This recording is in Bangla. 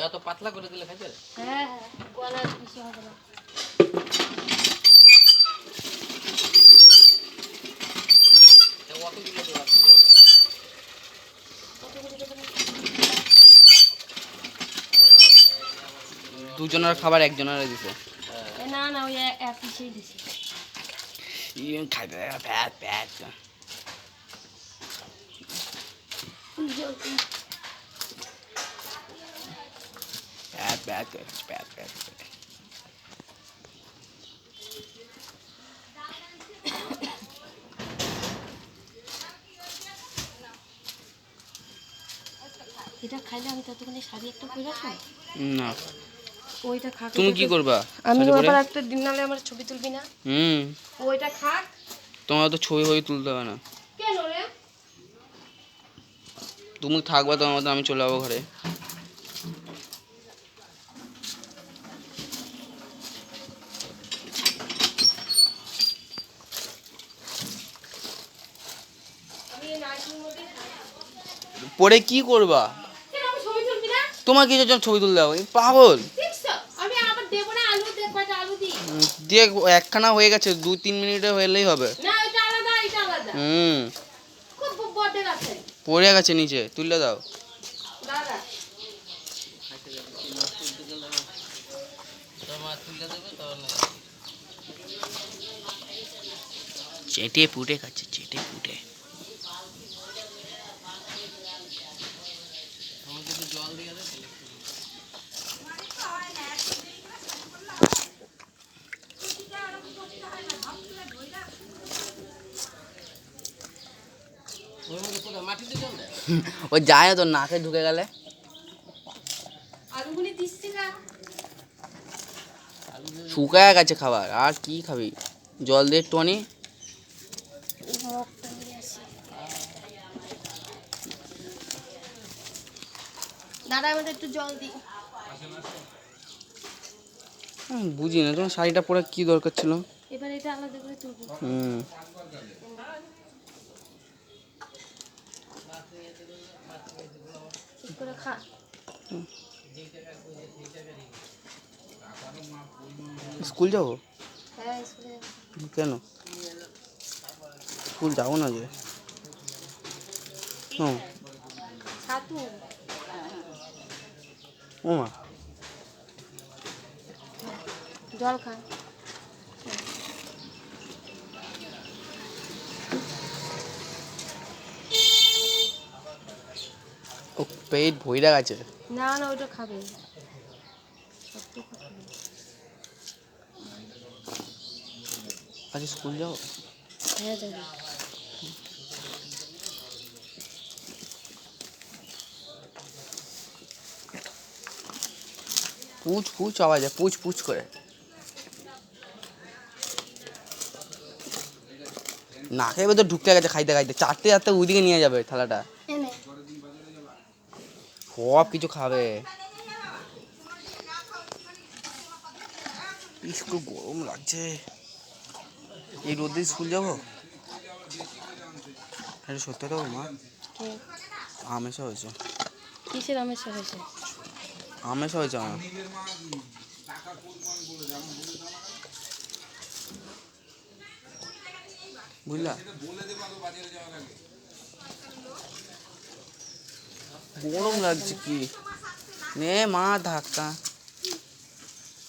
এত পাতলা করে দিলে খাইতে? হ্যাঁ হ্যাঁ, গলা বেশি হবে না। দুজনের খাবার একজনের দিছে। না না, ওই এক পিসেই দিছি। খাইতে প্যাট প্যাট প্যাট প্যাট প্যাট প্যাট। এটা খাইলে আমি ততক্ষণে শাড়ি একটা পরে আসবো না। ওইটা খা। তুমি কি করবা? আমি আবার একটা দিন নালে আমার ছবি তুলবি না? ওইটা খাক। তোমার তো ছবি ছবি তুলতে হবে না। কেন রে? তুমি থাকবা তোমার মতো, আমি চলে যাবো ঘরে। পরে কি করবা? তোমার কি জন্য ছবি তুলতে যাবো? পাগল। দিয়ে একখানা হয়ে গেছে, 2-3 মিনিটে হলেই হবে। পড়ে গেছে নিচে, তুলে দাও। চেটে পুটে খাচ্ছে, চেটে পুটে। ও যায় না, তোর নাকে ঢুকে গেলে। শুকায় গেছে খাবার, আর কি খাবি? জল দিয়ে একটুখানি। দাদা আমাদের একটু জল দি। বুঝি না তোমার শাড়িটা পরে কি দরকার ছিল। এবার এটা আলাদা করে তুলবো। করে খা। স্কুল যাবো? হ্যাঁ স্কুলে। কেন স্কুল যাবো না যে? ছাতু। ও মা, জল খা। ও পেট ভইরা গেছে। না না, ওটা খাবে। আজ স্কুল যাও? হ্যাঁ যাবো। পুচ পুচ আওয়াজ, পুচ পুচ করে। নাকের ভেতর ঢুকতে গেছে খাইতে খাইতে, চারটে চারটে ওইদিকে নিয়ে যাবে থালাটা। সব কিছু খাবে। স্কুল গরম লাগছে, এই রোদে স্কুল যাবো? এটা সত্যি তো মা, আমেশা হয়েছে। কিসের আমেশা হয়েছে? আমেশা হয়েছে আমার। বুঝলা, গরম লাগছে কি নে মা ধাক্কা।